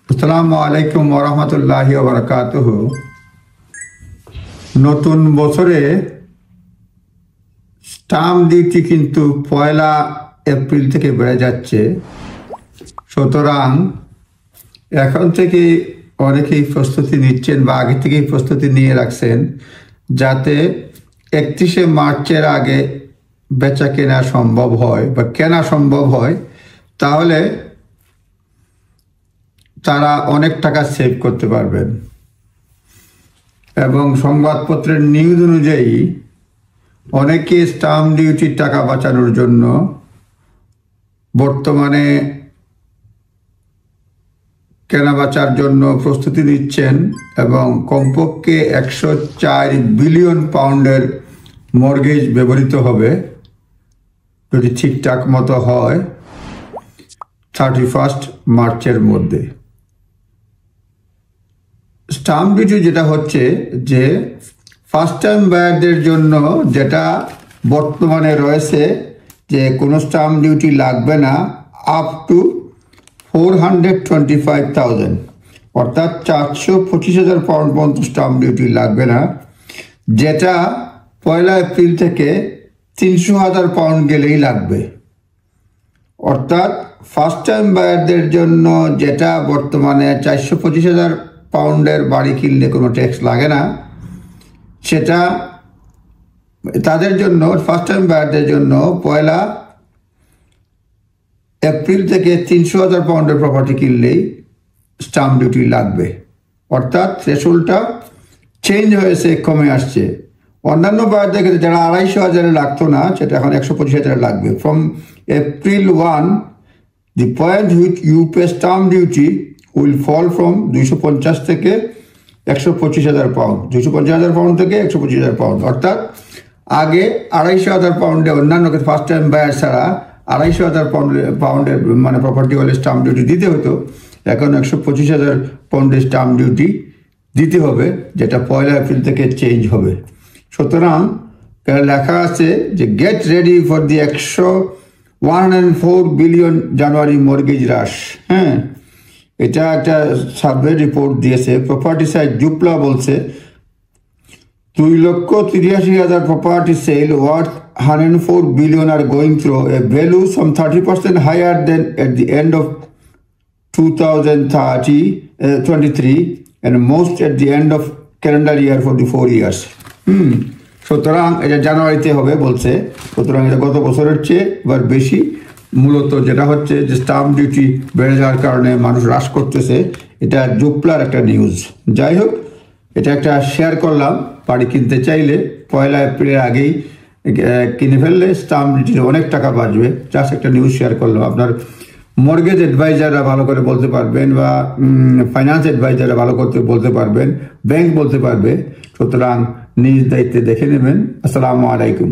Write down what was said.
আসসালামু আলাইকুম ওয়া রাহমাতুল্লাহি ওয়া বারাকাতুহু। নতুন বছরে স্টাম্প ডিউটি কিন্তু 1 এপ্রিল থেকে বেড়ে যাচ্ছে। সুতরাং এখন থেকে অনেকেই প্রস্তুতি নিচ্ছেন বা আগে থেকেই প্রস্তুতি নিয়ে রাখছেন, যাতে 31শে মার্চের আগে বেচা কেনা সম্ভব হয় বা কেনা সম্ভব হয়। তাহলে তারা অনেক টাকা সেভ করতে পারবেন। এবং সংবাদপত্রের নিউজ অনুযায়ী অনেকে স্টাম্প ডিউটির টাকা বাঁচানোর জন্য বর্তমানে কেনাবেচার জন্য প্রস্তুতি নিচ্ছেন এবং কমপক্ষে 104 বিলিয়ন পাউন্ডের মর্গেজ ব্যবহৃত হবে যদি ঠিকঠাক মতো হয় 31 মার্চের মধ্যে। স্টাম্প ডিউটি যেটা হচ্ছে যে ফার্স্ট টাইম বায়ারদের জন্য যেটা বর্তমানে রয়েছে যে কোনো স্টাম্প ডিউটি লাগবে না আপ টু 425,000, অর্থাৎ 425,000 পাউন্ড পর্যন্ত স্টাম্প ডিউটি লাগবে না, যেটা 1 এপ্রিল থেকে 300,000 পাউন্ড গেলেই লাগবে। অর্থাৎ ফার্স্ট টাইম বায়ারদের জন্য যেটা বর্তমানে 425,000 পাউন্ডের বাড়ি কিনলে কোনো ট্যাক্স লাগে না, সেটা তাদের জন্য ফার্স্ট টাইম বায়ারদের জন্য 1 এপ্রিল থেকে 300,000 পাউন্ডের প্রপার্টি কিনলেই স্টাম্প ডিউটি লাগবে। অর্থাৎ থ্রেশহোল্ডটা চেঞ্জ হয়েছে, কমে আসছে। অন্যান্য বায়ারদের ক্ষেত্রে যারা 250,000 লাগতো না, সেটা এখন 125,000 লাগবে। From April 1 the point which you pay stamp duty will fall from 250 থেকে 125,000 পাউন্ড, 250,000 পাউন্ড থেকে 125,000 পাউন্ড। অর্থাৎ আগে 250,000 পাউন্ডে অন্যান্য ফার্স্ট টাইম বায়ার ছাড়া 250,000 পাউন্ডের মানে প্রপার্টি হলে স্টাম্প ডিউটি দিতে হতো, এখন 125,000 পাউন্ডের স্টাম্প ডিউটি দিতে হবে, যেটা 1 এপ্রিল থেকে চেঞ্জ হবে। সুতরাং লেখা আছে যে get ready for the 104 billion January mortgage rush. হ্যাঁ, এটা একটা সার্ভে রিপোর্ট দিয়েছে। প্রপার্টি সাইট জুপলা বলছে 2,83,000 property sale worth 104 billion are going through a value some 30% higher than at the end of 2023 and most at the end of calendar year for the 4 years. সুতরাং এটা জানুয়ারিতে হবে বলছে। সুতরাং এটা গত বছরের চেয়ে এবার বেশি। মূলত যেটা হচ্ছে যে স্টাম্প ডিউটি বেড়ে যাওয়ার কারণে মানুষ হ্রাস করতেছে, এটা জুপলার একটা নিউজ। যাই হোক, এটা একটা শেয়ার করলাম। বাড়ি কিনতে চাইলে 1 এপ্রিলের আগেই কিনে ফেললে স্টাম্প ডিউটির অনেক টাকা বাঁচবে। জাস্ট একটা নিউজ শেয়ার করলাম। আপনার মর্গেজ অ্যাডভাইজাররা ভালো করে বলতে পারবেন বা ফাইন্যান্স অ্যাডভাইজাররা ভালো করতে বলতে পারবেন, ব্যাংক বলতে পারবে। সুতরাং নিজ দায়িত্বে দেখে নেবেন। আসসালামু আলাইকুম।